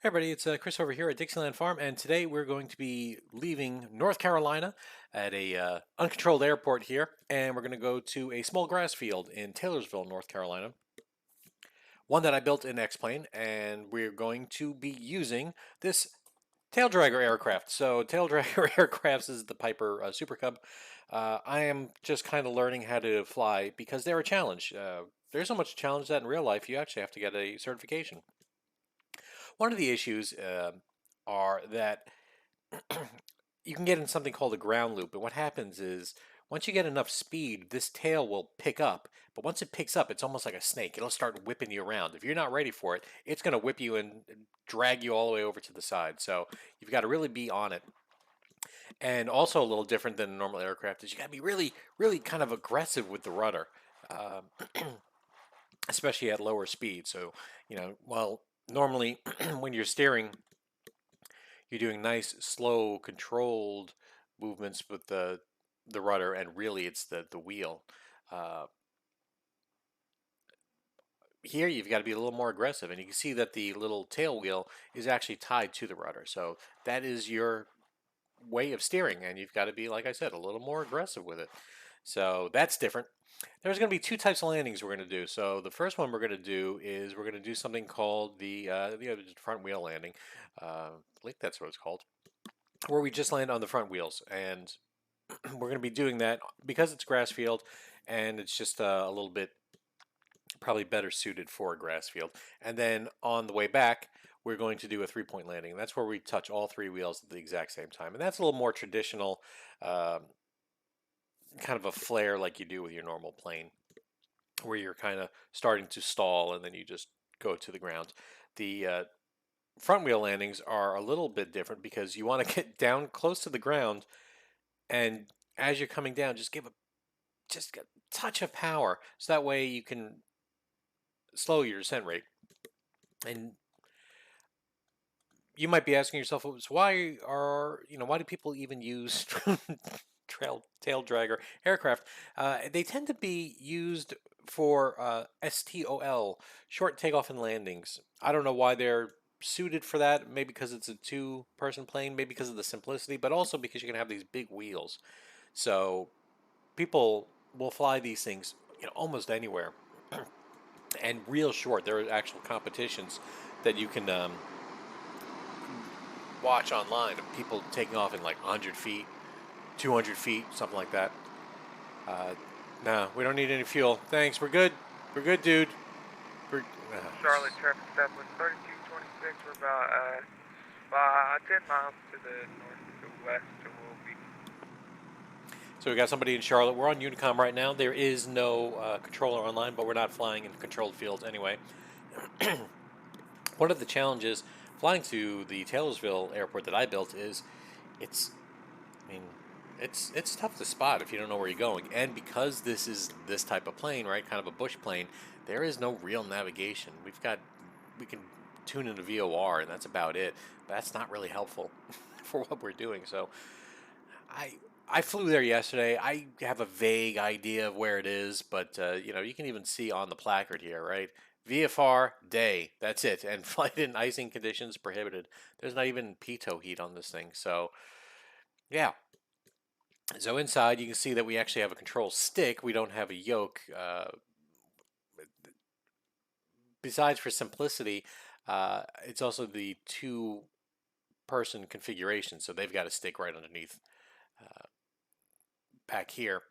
Hey everybody, it's Chris over here at Dixieland Farm, and today we're going to be leaving North Carolina at a uncontrolled airport here, and we're going to go to a small grass field in Taylorsville, North Carolina. One that I built in X-Plane, and we're going to be using this Taildragger aircraft. So Taildragger aircrafts is the Piper Super Cub. I am just kind of learning how to fly because they're a challenge. There's so much challenge that in real life you actually have to get a certification. One of the issues are that you can get in something called a ground loop. And what happens is once you get enough speed, this tail will pick up. But once it picks up, it's almost like a snake. It'll start whipping you around. If you're not ready for it, it's going to whip you and drag you all the way over to the side. So you've got to really be on it. And also a little different than a normal aircraft is you got to be really, really kind of aggressive with the rudder, especially at lower speed. So, well, normally when you're steering, you're doing nice, slow, controlled movements with the rudder, and really it's the wheel. Uh, Here you've got to be a little more aggressive, and you can see that the little tail wheel is actually tied to the rudder. So that is your way of steering, and you've got to be, like I said, a little more aggressive with it. So that's different. There's going to be two types of landings we're going to do. So the first one we're going to do is we're going to do something called the front wheel landing. I think that's what it's called, where we just land on the front wheels. And we're going to be doing that because it's grass field and it's just a little bit probably better suited for a grass field. And then on the way back, we're going to do a three-point landing. And that's where we touch all three wheels at the exact same time. And that's a little more traditional, kind of a flare like you do with your normal plane, where you're kind of starting to stall and then you just go to the ground. The front wheel landings are a little bit different because you want to get down close to the ground, and as you're coming down, just give a touch of power, so that way you can slow your descent rate. And you might be asking yourself, why do people even use tail dragger aircraft? They tend to be used for STOL, short takeoff and landings. I don't know why they're suited for that. Maybe because it's a two-person plane, maybe because of the simplicity, but also because you can have these big wheels. So people will fly these things, almost anywhere, and real short. There are actual competitions that you can watch online of people taking off in like 100 feet, 200 feet, something like that. Uh, no, we don't need any fuel. Thanks, we're good. We're good, dude. We're, Charlotte traffic stop was 3226. We're about 10 miles to the north to west to Willoughby. so we got somebody in Charlotte. We're on Unicom right now. There is no controller online, but we're not flying in controlled fields anyway. One of the challenges flying to the Taylorsville airport that I built is it's, I mean, it's tough to spot if you don't know where you're going. And because this is this type of plane, right, kind of a bush plane, there is no real navigation. We can tune in a VOR, and that's about it. But that's not really helpful for what we're doing. So I I flew there yesterday. I have a vague idea of where it is, but you can even see on the placard here, right? VFR day. That's it. And flight in icing conditions prohibited. There's not even pitot heat on this thing. So yeah. So inside you can see that we actually have a control stick. We don't have a yoke. Besides for simplicity, it's also the two-person configuration. So they've got a stick right underneath back here.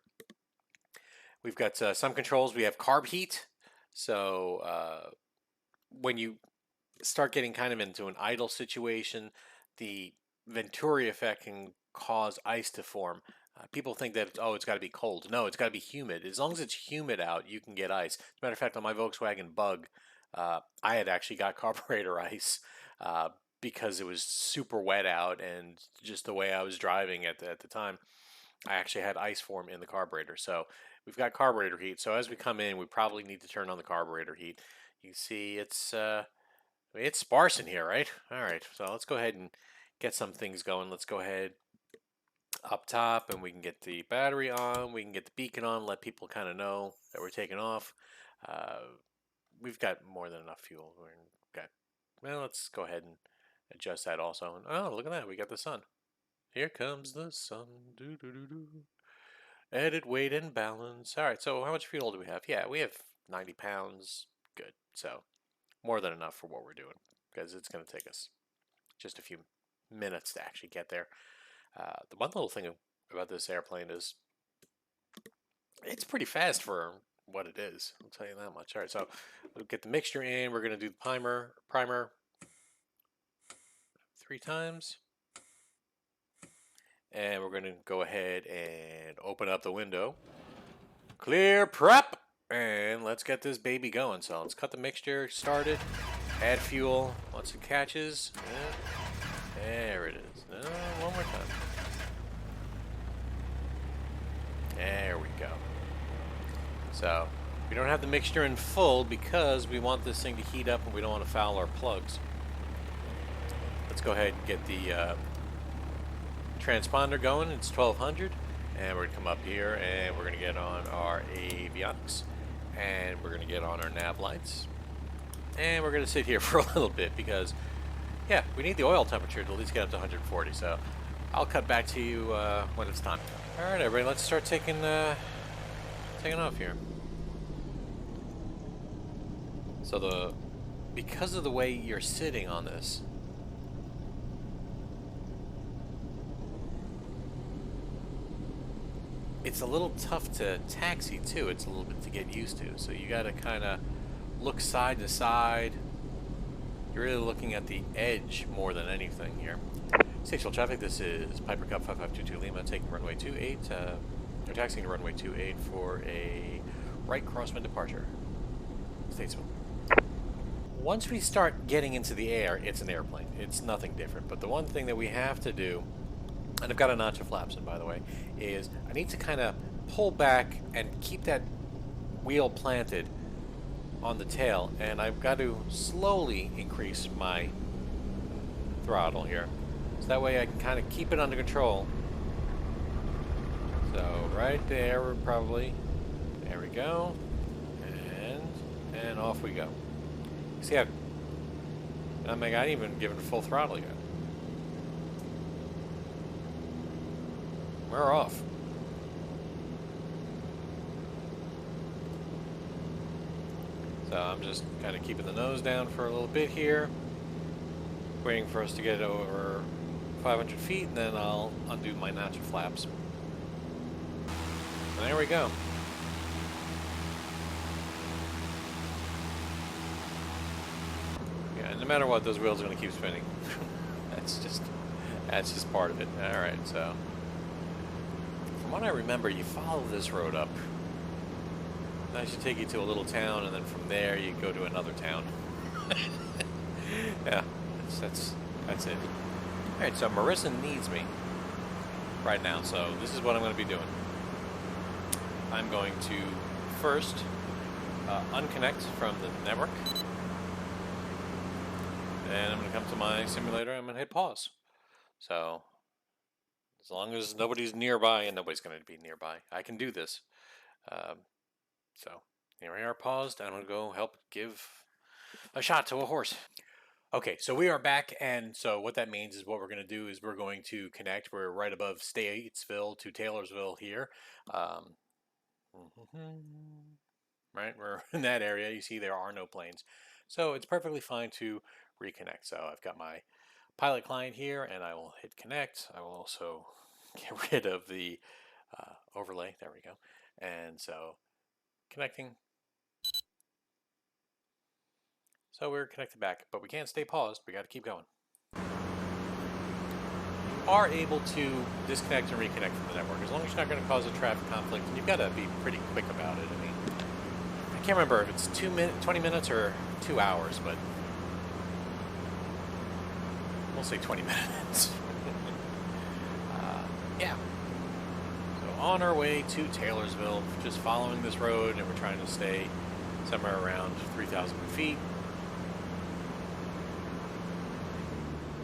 We've got some controls. We have carb heat. So when you start getting kind of into an idle situation, the Venturi effect can cause ice to form. People think that, oh, it's got to be cold. No, it's got to be humid. As long as it's humid out, you can get ice. As a matter of fact, on my Volkswagen Bug, I had actually got carburetor ice because it was super wet out, and just the way I was driving at the time, I actually had ice form in the carburetor. So we've got carburetor heat. So as we come in, we probably need to turn on the carburetor heat. You can see it's sparse in here, right? All right, so let's go ahead and get some things going. Let's go ahead up top, and we can get the battery on. We can get the beacon on, let people kind of know that we're taking off. Uh, we've got more than enough fuel. Well, let's go ahead and adjust that also. And, oh, look at that. We got the sun. Here comes the sun. Doo -doo -doo -doo. Edit, weight, and balance. All right, so how much fuel do we have? Yeah, we have 90 pounds. Good. So more than enough for what we're doing, because it's going to take us just a few minutes to actually get there. The one little thing about this airplane is it's pretty fast for what it is. I'll tell you that much. All right, so we'll get the mixture in. We're going to do the primer 3 times. And we're going to go ahead and open up the window. Clear prep. And let's get this baby going. So let's cut the mixture, start it, add fuel. Once it catches, there it is. One more time. There we go. So we don't have the mixture in full because we want this thing to heat up and we don't want to foul our plugs. Let's go ahead and get the transponder going. It's 1200, and we're going to come up here and we're going to get on our avionics, and we're going to get on our nav lights, and we're going to sit here for a little bit because, yeah, we need the oil temperature to at least get up to 140. So I'll cut back to you when it's time. All right, everybody, let's start taking off here. So because of the way you're sitting on this, it's a little tough to taxi too. It's a little bit to get used to. So you got to kind of look side to side. You're really looking at the edge more than anything here. Statesville traffic, this is Piper Cub 5522 Lima, taking runway 28, or taxiing to runway 28 for a right crosswind departure. Statesville. Once we start getting into the air, it's an airplane. It's nothing different. But the one thing that we have to do, and I've got a notch of flaps in, by the way, is I need to kind of pull back and keep that wheel planted on the tail, and I've got to slowly increase my throttle here. So that way I can kind of keep it under control. So right there, we're probably, there we go, and off we go. See, I ain't even given full throttle yet. We're off. So I'm just kind of keeping the nose down for a little bit here, waiting for us to get over 500 feet, and then I'll undo my notch of flaps. And there we go. Yeah, and no matter what, those wheels are going to keep spinning. that's just part of it. All right, so from what I remember, you follow this road up. That should take you to a little town, and then from there you go to another town. Yeah, that's it. All right, so Marissa needs me right now, so this is what I'm going to be doing. I'm going to first unconnect from the network, and I'm going to come to my simulator. I'm going to hit pause. So as long as nobody's nearby, and nobody's going to be nearby, I can do this. So here we are, paused. I'm going to go help give a shot to a horse. Okay, so we are back, and so what that means is what we're going to do is we're going to connect. We're right above Statesville to Taylorsville here. Right, we're in that area. You see there are no planes. So it's perfectly fine to reconnect. So I've got my pilot client here, and I will hit connect. I will also get rid of the overlay. There we go. And so connecting. So we're connected back, but we can't stay paused. We got to keep going. You are able to disconnect and reconnect from the network as long as you're not going to cause a traffic conflict, and you've got to be pretty quick about it. I mean, I can't remember if it's 20 minutes or 2 hours, but we'll say 20 minutes. Yeah. So on our way to Taylorsville, just following this road, and we're trying to stay somewhere around 3,000 feet.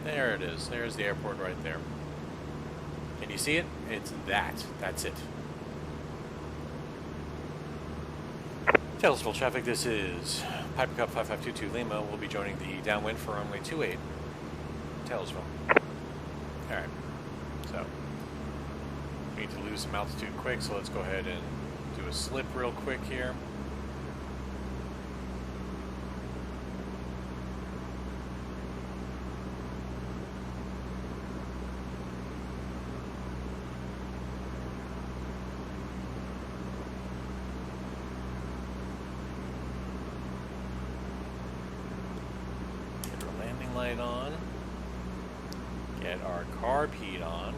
There it is. There's the airport right there. Can you see it? It's that. That's it. Taylorsville traffic, this is Piper Cub 5522 Lima. We'll be joining the downwind for runway 28. Taylorsville. Alright, so we need to lose some altitude quick, so let's go ahead and do a slip real quick here. Light on, get our carb heat on,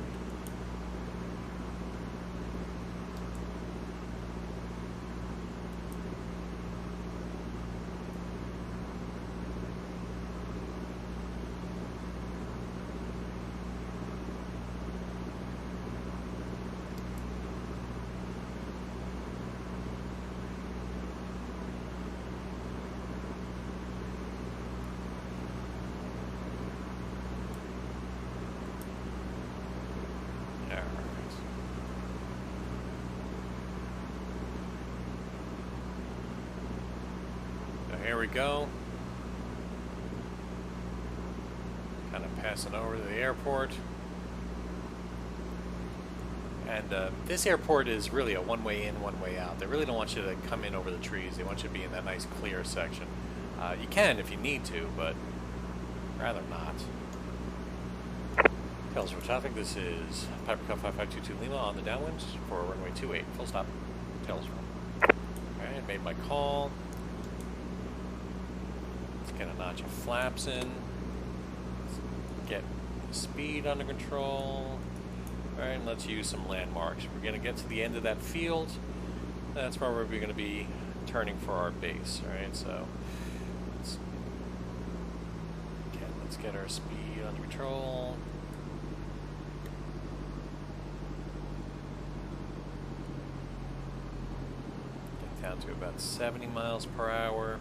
here we go. Kind of passing over to the airport. And this airport is really a one-way in, one-way out. They really don't want you to come in over the trees. They want you to be in that nice clear section. You can if you need to, but rather not. Taylorsville traffic, this is Piper Cub 5522 Lima on the downwind for runway 28. Full stop. Taylorsville. Alright, made my call. Get a notch of flaps in. Let's get the speed under control. Alright, and let's use some landmarks. We're going to get to the end of that field. That's where we're going to be turning for our base. Alright, so let's get our speed under control. Get down to about 70 miles per hour.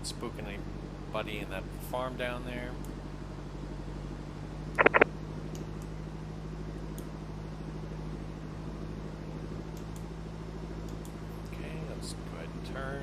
Spooking anybody in that farm down there. Okay, let's go ahead and turn.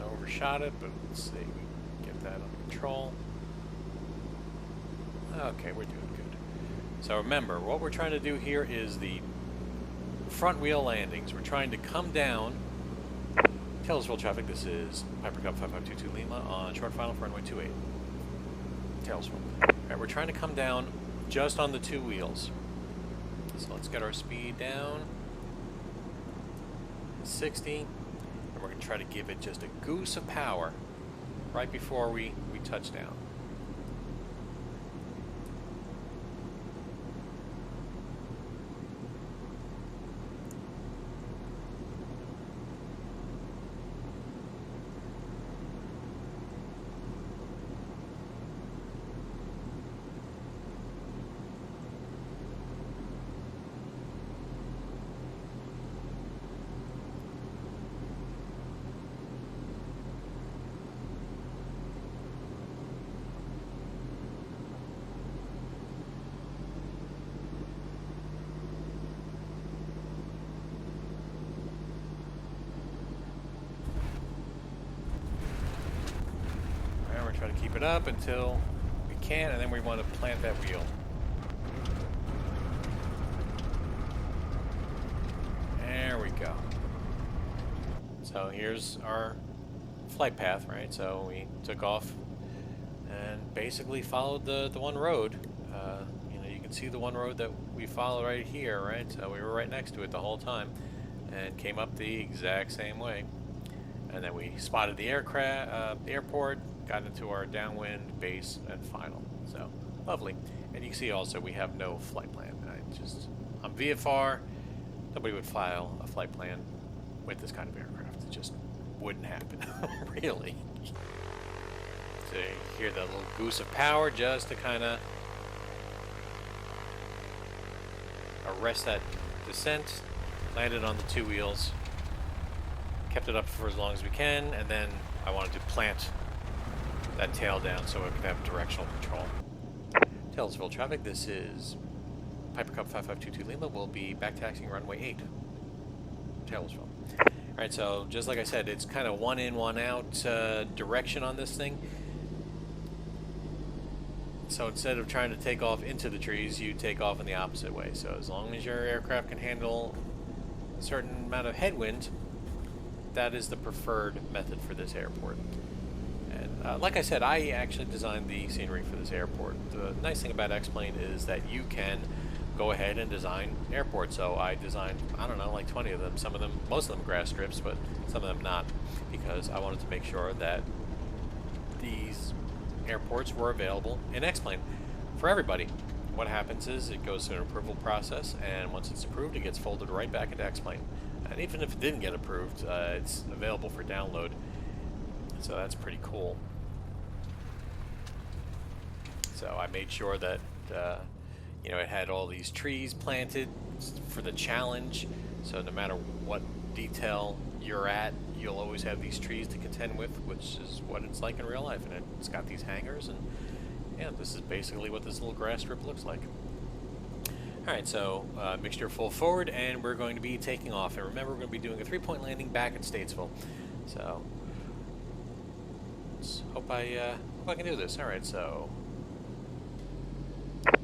Overshot it, but let's see, we get that under control. Okay, we're doing good. So remember, what we're trying to do here is the front wheel landings. We're trying to come down. Taylorsville traffic, this is Piper Cub 5522 Lima on short final for runway 28. Taylorsville. Alright, we're trying to come down just on the two wheels. So let's get our speed down. 60. We're going to try to give it just a goose of power right before we touch down. Try to keep it up until we can, and then we want to plant that wheel. There we go. So here's our flight path, right? So we took off and basically followed the one road. You know, you can see the one road that we followed right here, right? So we were right next to it the whole time. and came up the exact same way. And then we spotted the airport, got into our downwind, base, and final. So, lovely. And you can see also we have no flight plan. I'm VFR. Nobody would file a flight plan with this kind of aircraft. It just wouldn't happen, really. So you hear that little goose of power just to kind of arrest that descent. Landed on the two wheels. Kept it up for as long as we can, and then I wanted to plant that tail down so it could have directional control. Taylorsville traffic, this is Piper Cub 5522 Lima. We'll be back taxiing runway 8, Taylorsville. Alright, so just like I said, it's kind of one in, one out direction on this thing. So instead of trying to take off into the trees, you take off in the opposite way. So as long as your aircraft can handle a certain amount of headwind, that is the preferred method for this airport. And like I said, I actually designed the scenery for this airport. The nice thing about X-Plane is that you can go ahead and design airports. So I designed, I don't know, like 20 of them. Some of them, most of them grass strips, but some of them not, because I wanted to make sure that these airports were available in X-Plane for everybody. What happens is it goes through an approval process, and once it's approved, it gets folded right back into X-Plane. And even if it didn't get approved, it's available for download. So that's pretty cool. So I made sure that it had all these trees planted for the challenge. So no matter what detail you're at, you'll always have these trees to contend with, which is what it's like in real life. And it's got these hangers, and yeah, this is basically what this little grass strip looks like. Alright, so mixture full forward, and we're going to be taking off. And remember, we're going to be doing a 3-point landing back at Statesville. So let's hope I can do this. Alright, so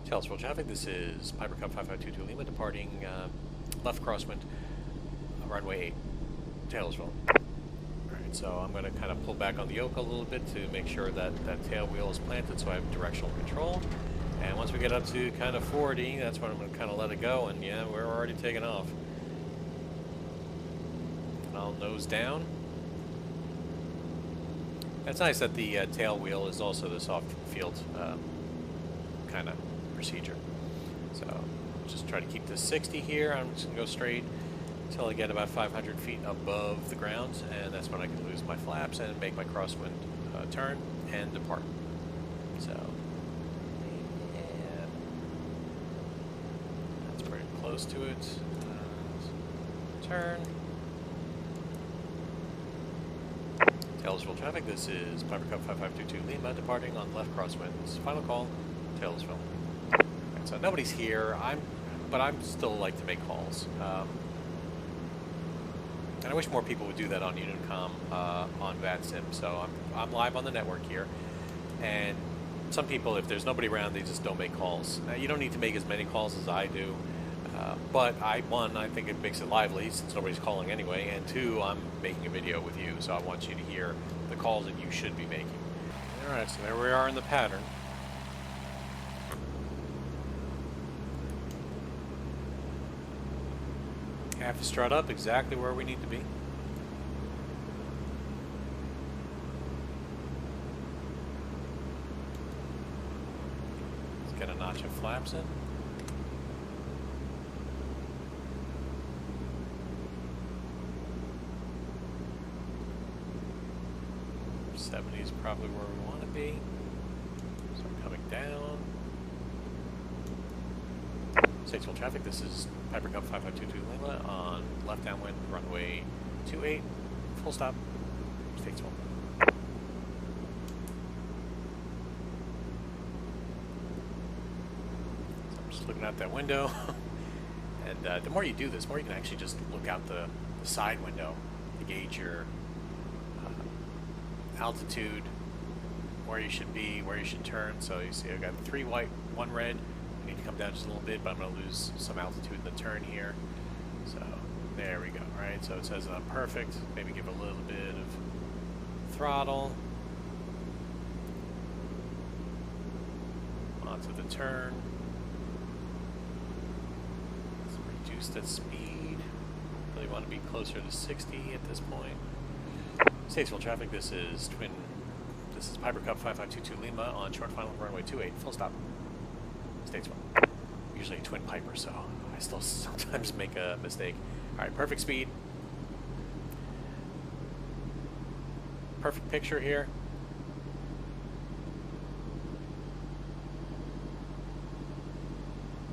Taylorsville traffic, this is Piper Cub 5522 Lima departing left crosswind, runway 8, Taylorsville. Alright, so I'm going to kind of pull back on the yoke a little bit to make sure that that tail wheel is planted so I have directional control. And once we get up to kind of 40, that's when I'm going to kind of let it go, and yeah, we're already taking off. And I'll nose down. It's nice that the tail wheel is also the soft field kind of procedure. So just try to keep this 60 here. I'm just going to go straight until I get about 500 feet above the ground, and that's when I can lose my flaps and make my crosswind turn and depart. So close to it. Turn. Taylorsville traffic, this is Piper Cub 5522 Lima departing on left crosswinds. Final call, Taylorsville. Right, so nobody's here, but I'm still like to make calls. And I wish more people would do that on Unicom on VATSIM. So I'm live on the network here, and some people, if there's nobody around, they just don't make calls. Now, you don't need to make as many calls as I do. But I think it makes it lively since nobody's calling anyway, and 2, I'm making a video with you, so I want you to hear the calls that you should be making. Alright, so there we are in the pattern. Half a strut up, exactly where we need to be. Let's get a notch of flaps in. 70 is probably where we want to be. So we're coming down. Statesville traffic, this is Piper Cub 5522 Lima on left downwind, runway 28, full stop, Statesville. So I'm just looking out that window. And the more you do this, the more you can actually just look out the side window to gauge your altitude, where you should be, where you should turn. So you see I've got 3 white, 1 red. I need to come down just a little bit, but I'm going to lose some altitude in the turn here. So there we go, right? So it says that I'm perfect. Maybe give a little bit of throttle onto the turn. Let's reduce that speed. Really really want to be closer to 60 at this point. Statesville traffic, this is Piper Cub 5522 Lima on short final runway 28, full stop. Statesville. Usually a twin Piper, so I still sometimes make a mistake. Alright, perfect speed. Perfect picture here.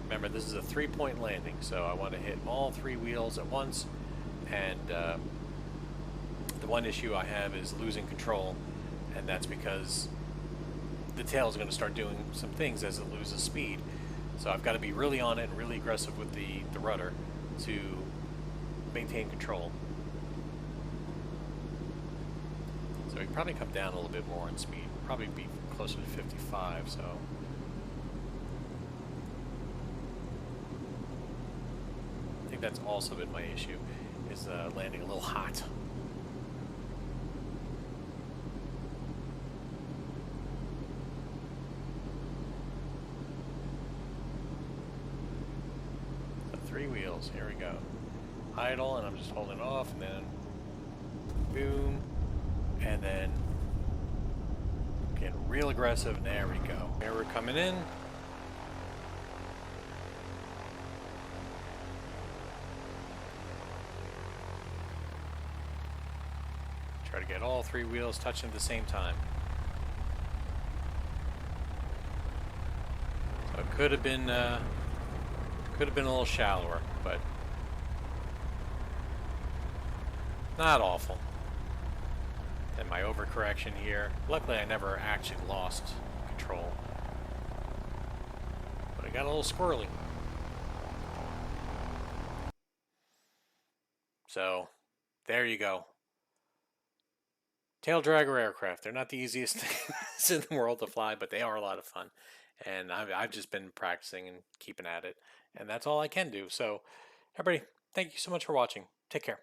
Remember, this is a 3-point landing, so I want to hit all 3 wheels at once, and the one issue I have is losing control, and that's because the tail is going to start doing some things as it loses speed. So I've got to be really on it and really aggressive with the rudder to maintain control. So we can probably come down a little bit more in speed, probably be closer to 55, so. I think that's also been my issue, is landing a little hot. So 3 wheels, here we go. Idle, and I'm just holding off, and then boom, and then get real aggressive, and there we go. Here we're coming in. Try to get all 3 wheels touching at the same time. So it could have been a little shallower, but not awful. And my overcorrection here. Luckily, I never actually lost control, but I got a little squirrely. So there you go. Taildragger aircraft. They're not the easiest things in the world to fly, but they are a lot of fun. And I've just been practicing and keeping at it. And that's all I can do. So, everybody, thank you so much for watching. Take care.